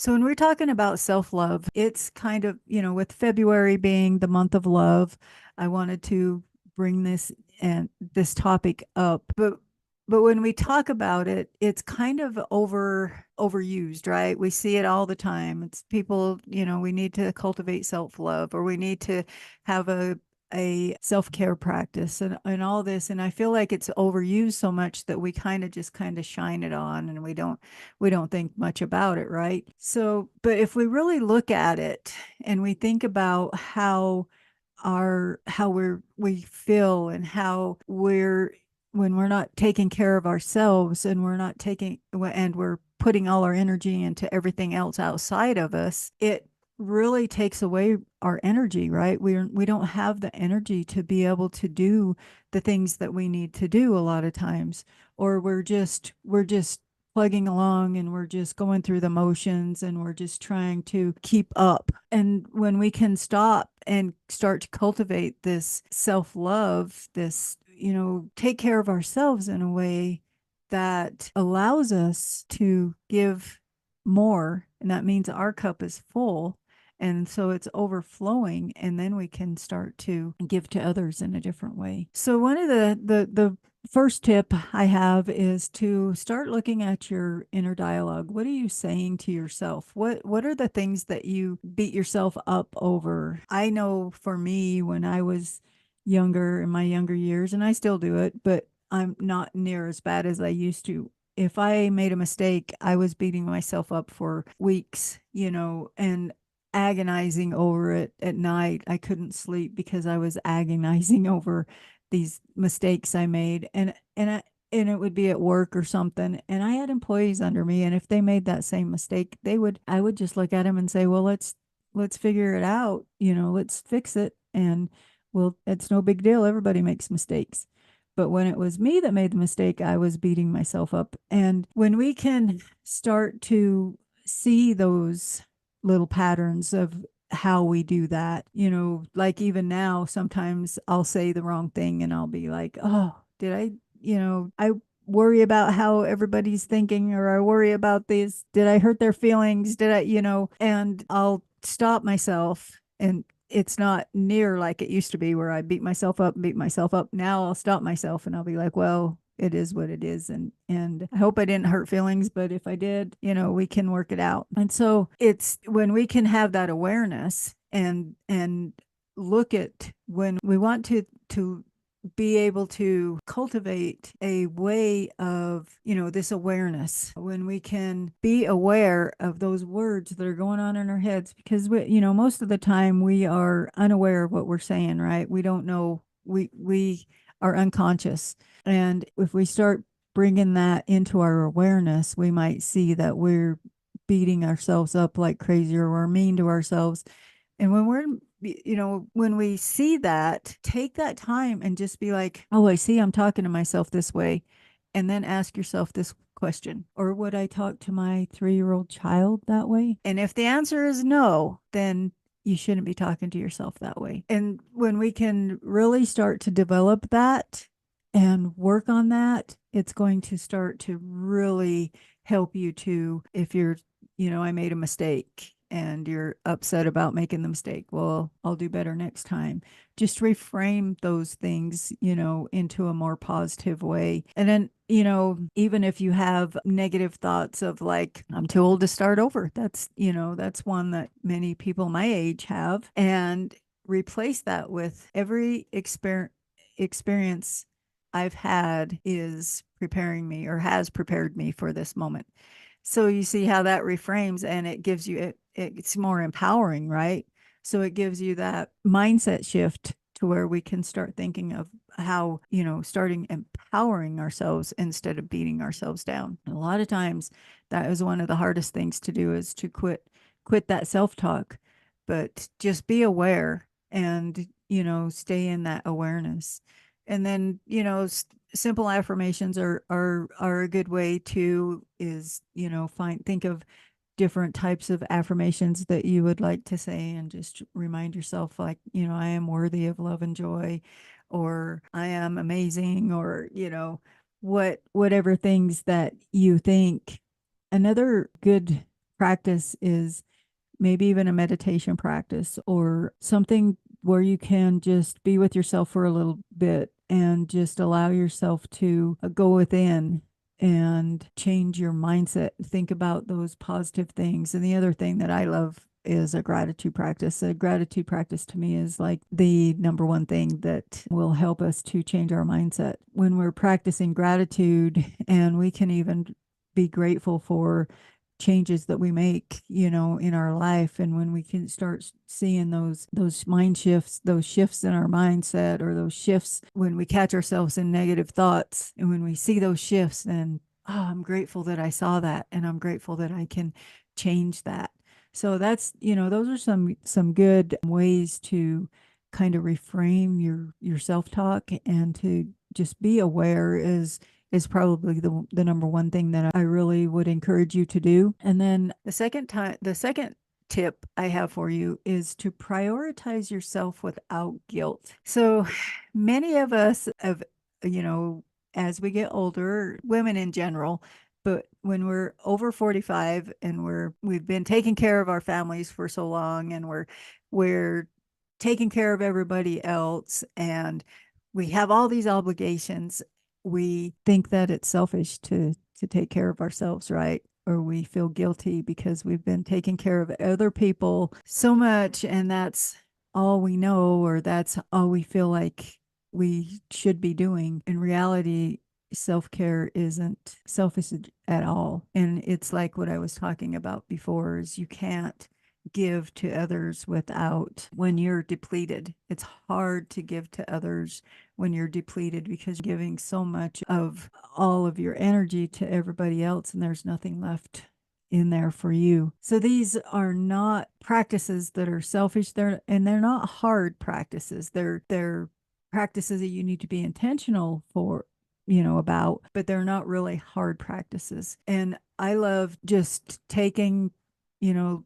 So when we're talking about self-love, it's kind of, with February being the month of love, I wanted to bring this topic up. But when we talk about it, it's kind of overused, right? We see it all the time. It's people, we need to cultivate self-love, or we need to have a self-care practice, and all this. And I feel like it's overused so much that we kind of shine it on, and we don't think much about it, right? So, but if we really look at it and we think about how we feel, and how we're when we're not taking care of ourselves, and we're putting all our energy into everything else outside of us, it really takes away our energy, right? We don't have the energy to be able to do the things that we need to do a lot of times, or we're just plugging along, and we're just going through the motions, and we're just trying to keep up. And when we can stop and start to cultivate this self-love, take care of ourselves in a way that allows us to give more, and that means our cup is full, and so it's overflowing, and then we can start to give to others in a different way. So one of the first tip I have is to start looking at your inner dialogue. What are you saying to yourself? What are the things that you beat yourself up over? I know for me, when I was younger, in my younger years, and I still do it, but I'm not near as bad as I used to. If I made a mistake, I was beating myself up for weeks, and agonizing over it at night. I couldn't sleep because I was agonizing over these mistakes I made. And it would be at work or something. And I had employees under me, and if they made that same mistake, I would just look at them and say, well, let's figure it out, let's fix it. And well, it's no big deal. Everybody makes mistakes. But when it was me that made the mistake, I was beating myself up. And when we can start to see those little patterns of how we do that, like even now, sometimes I'll say the wrong thing, and I'll be like, oh, I worry about how everybody's thinking, or I worry about this. Did I hurt their feelings? And I'll stop myself, and it's not near like it used to be, where I beat myself up and beat myself up. Now I'll stop myself, and I'll be like, well, it is what it is. And I hope I didn't hurt feelings, but if I did, we can work it out. And so it's when we can have that awareness, and look at when we want to be able to cultivate a way of, this awareness, when we can be aware of those words that are going on in our heads, because most of the time we are unaware of what we're saying, right? We don't know, we are unconscious. And if we start bringing that into our awareness, we might see that we're beating ourselves up like crazy, or we're mean to ourselves. And when we see that, take that time and just be like, oh, I see I'm talking to myself this way. And then ask yourself this question: or would I talk to my 3-year-old child that way? And if the answer is no, then you shouldn't be talking to yourself that way. And when we can really start to develop that and work on that, it's going to start to really help you to, if you're, I made a mistake and you're upset about making the mistake. Well, I'll do better next time. Just reframe those things, into a more positive way. And then, even if you have negative thoughts of like, I'm too old to start over, that's one that many people my age have. And replace that with every experience I've had is preparing me, or has prepared me for this moment. So you see how that reframes, and it gives you it's more empowering, right? So it gives you that mindset shift to where we can start thinking of how, starting empowering ourselves instead of beating ourselves down. And a lot of times that is one of the hardest things to do, is to quit that self-talk, but just be aware, and, stay in that awareness. And then, simple affirmations are a good way to, is, think of different types of affirmations that you would like to say, and just remind yourself, like, I am worthy of love and joy, or I am amazing, or, whatever things that you think. Another good practice is maybe even a meditation practice or something where you can just be with yourself for a little bit and just allow yourself to go within and change your mindset. Think about those positive things. And the other thing that I love is a gratitude practice. A gratitude practice to me is like the number one thing that will help us to change our mindset. When we're practicing gratitude, and we can even be grateful for changes that we make, in our life, and when we can start seeing those mind shifts, those shifts in our mindset, or those shifts when we catch ourselves in negative thoughts, and when we see those shifts, then I'm grateful that I saw that, and I'm grateful that I can change that. So that's, those are some good ways to kind of reframe your self-talk, and to just be aware is probably the number one thing that I really would encourage you to do. And then the second tip I have for you is to prioritize yourself without guilt. So many of us have, you know, as we get older, women in general, but when we're over 45 and we've been taking care of our families for so long, and we're taking care of everybody else, and we have all these obligations, we think that it's selfish to take care of ourselves, right? Or we feel guilty because we've been taking care of other people so much, and that's all we know, or that's all we feel like we should be doing. In reality, self-care isn't selfish at all. And it's like what I was talking about before, is you can't give to others without when you're depleted. It's hard to give to others when you're depleted, because you're giving so much of all of your energy to everybody else, and there's nothing left in there for you. So these are not practices that are selfish. They're not hard practices. They're practices that you need to be intentional for, about, but they're not really hard practices. And I love just taking,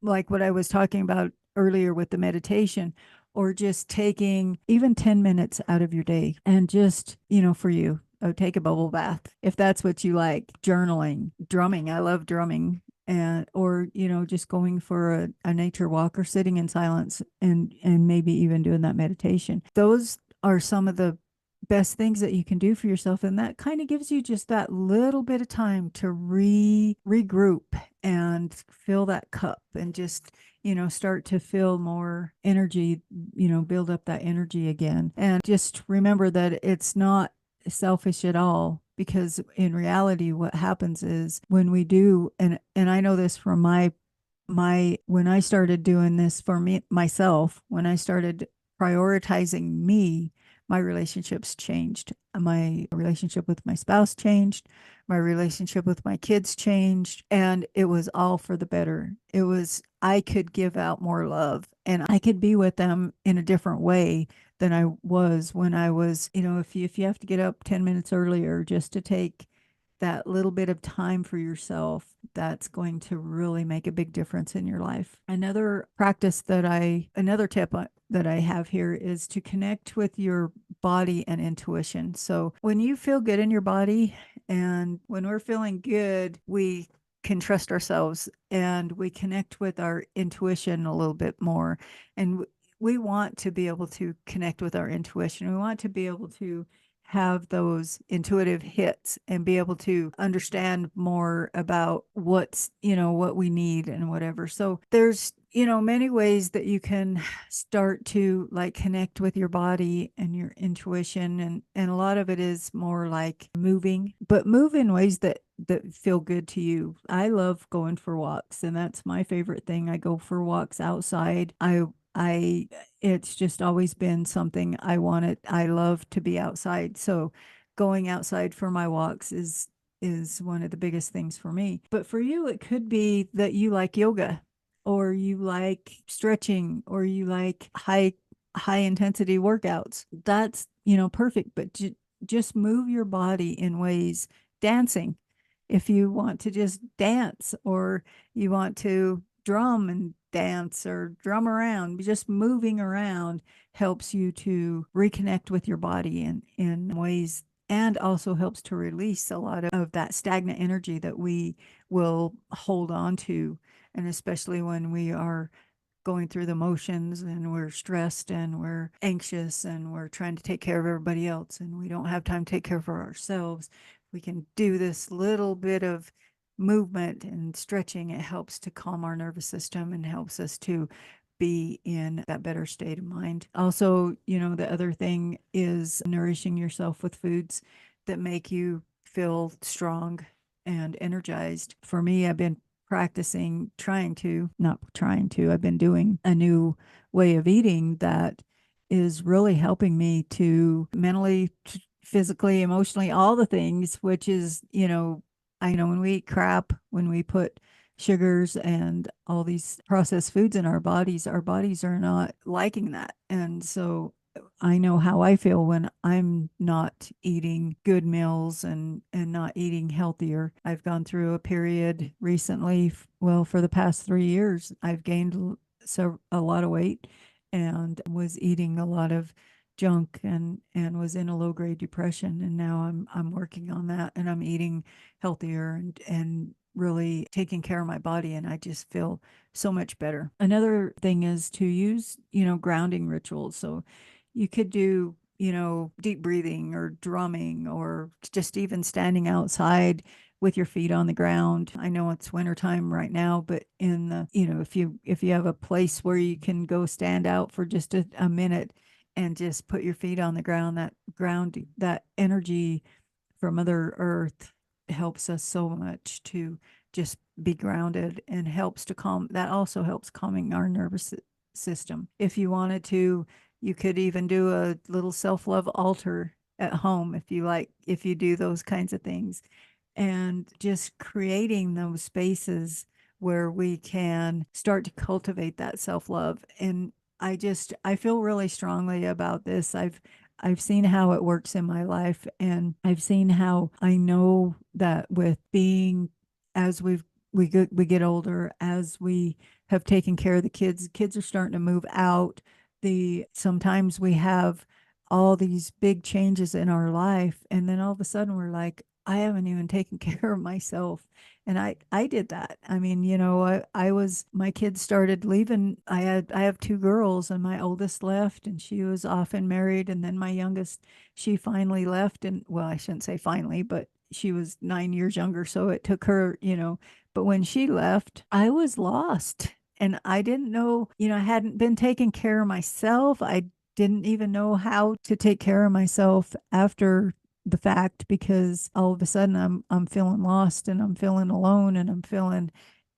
like what I was talking about earlier with the meditation, or just taking even 10 minutes out of your day, and just, for you, take a bubble bath if that's what you like, journaling, drumming. I love drumming. And or just going for a nature walk, or sitting in silence, and maybe even doing that meditation. Those are some of the best things that you can do for yourself, and that kind of gives you just that little bit of time to regroup and fill that cup, and just start to feel more energy, build up that energy again. And just remember that it's not selfish at all, because in reality what happens is when we do, and I know this from my when I started doing this for me myself, when I started prioritizing me, my relationships changed. My relationship with my spouse changed. My relationship with my kids changed. And it was all for the better. I could give out more love, and I could be with them in a different way than I was when I was, if you have to get up 10 minutes earlier just to take that little bit of time for yourself, that's going to really make a big difference in your life. Another tip that I have here is to connect with your body and intuition. So when you feel good in your body, and when we're feeling good, we can trust ourselves, and we connect with our intuition a little bit more. And we want to be able to connect with our intuition. We want to be able to have those intuitive hits and be able to understand more about what we need and whatever. So there's, many ways that you can start to like connect with your body and your intuition. And a lot of it is more like moving, but move in ways that feel good to you. I love going for walks, and that's my favorite thing. I go for walks outside. I it's just always been something I wanted. I love to be outside. So going outside for my walks is one of the biggest things for me. But for you, it could be that you like yoga, or you like stretching, or you like high intensity workouts. That's, perfect. But just move your body in ways, dancing. If you want to just dance, or you want to drum and dance, or drum around, just moving around helps you to reconnect with your body in ways, and also helps to release a lot of that stagnant energy that we will hold on to And especially when we are going through the motions and we're stressed and we're anxious and we're trying to take care of everybody else and we don't have time to take care of ourselves, we can do this little bit of movement and stretching. It helps to calm our nervous system and helps us to be in that better state of mind. Also, the other thing is nourishing yourself with foods that make you feel strong and energized. For me, I've been not trying to, I've been doing a new way of eating that is really helping me to mentally, physically, emotionally, all the things, which is, I know when we eat crap, when we put sugars and all these processed foods in our bodies are not liking that. And so I know how I feel when I'm not eating good meals and not eating healthier. I've gone through a period recently, well, for the past 3 years, I've gained a lot of weight and was eating a lot of junk and was in a low grade depression, and now I'm working on that, and I'm eating healthier and really taking care of my body, and I just feel so much better. Another thing is to use, grounding rituals. So you could do, deep breathing or drumming or just even standing outside with your feet on the ground. I know it's wintertime right now, but in the, if you have a place where you can go stand out for just a minute and just put your feet on the ground, that energy from Mother Earth helps us so much to just be grounded and helps to calm. That also helps calming our nervous system. If you wanted to, you could even do a little self-love altar at home if you do those kinds of things, and just creating those spaces where we can start to cultivate that self-love. And I feel really strongly about this. I've seen how it works in my life, and I've seen how I know that with being, as we get older, as we have taken care of the kids are starting to move out. The Sometimes we have all these big changes in our life, and then all of a sudden we're like, I haven't even taken care of myself. And I did that. I mean, my kids started leaving. I have two girls, and my oldest left and she was off and married. And then my youngest, she finally left. And well, I shouldn't say finally, but she was 9 years younger. So it took her, but when she left, I was lost. And I didn't know, I hadn't been taking care of myself. I didn't even know how to take care of myself after the fact, because all of a sudden I'm feeling lost and I'm feeling alone and I'm feeling,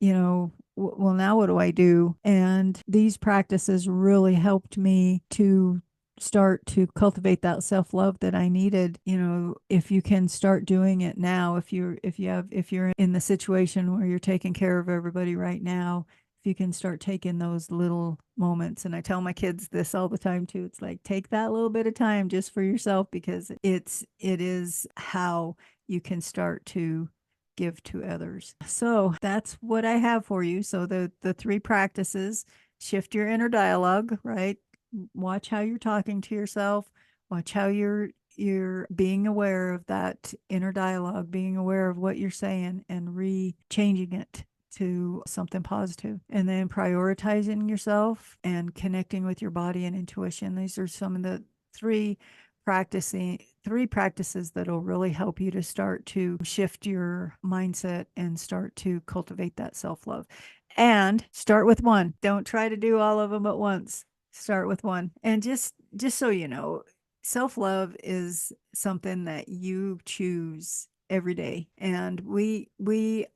well, now what do I do? And these practices really helped me to start to cultivate that self-love that I needed. If you can start doing it now, if you're in the situation where you're taking care of everybody right now, if you can start taking those little moments. And I tell my kids this all the time too. It's like, take that little bit of time just for yourself, because it is how you can start to give to others. So that's what I have for you. So the three practices: shift your inner dialogue, right? Watch how you're talking to yourself. Watch how you're being aware of that inner dialogue, being aware of what you're saying and changing it to something positive. And then prioritizing yourself and connecting with your body and intuition. These are some of the three three practices that'll really help you to start to shift your mindset and start to cultivate that self-love. And start with one. Don't try to do all of them at once. Start with one. And just so you know, self-love is something that you choose every day, and we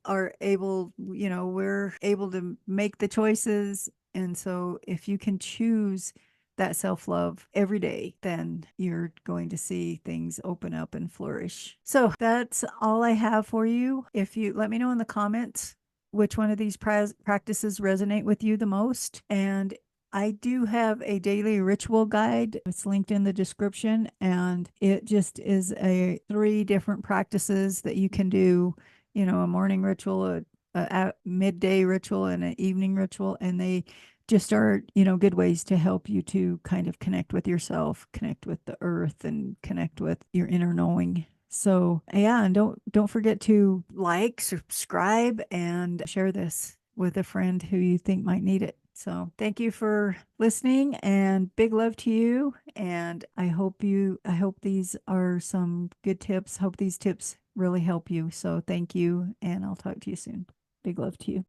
are able, we're able to make the choices. And so if you can choose that self-love every day, then you're going to see things open up and flourish. So that's all I have for you. If you let me know in the comments which one of these practices resonate with you the most. And I do have a daily ritual guide. It's linked in the description, and it just is a 3 different practices that you can do, a morning ritual, a midday ritual, and an evening ritual. And they just are, good ways to help you to kind of connect with yourself, connect with the earth, and connect with your inner knowing. So yeah, and don't forget to like, subscribe, and share this. with a friend who you think might need it. So thank you for listening and big love to you. And I hope these are some good tips. Hope these tips really help you. So thank you. And I'll talk to you soon. Big love to you.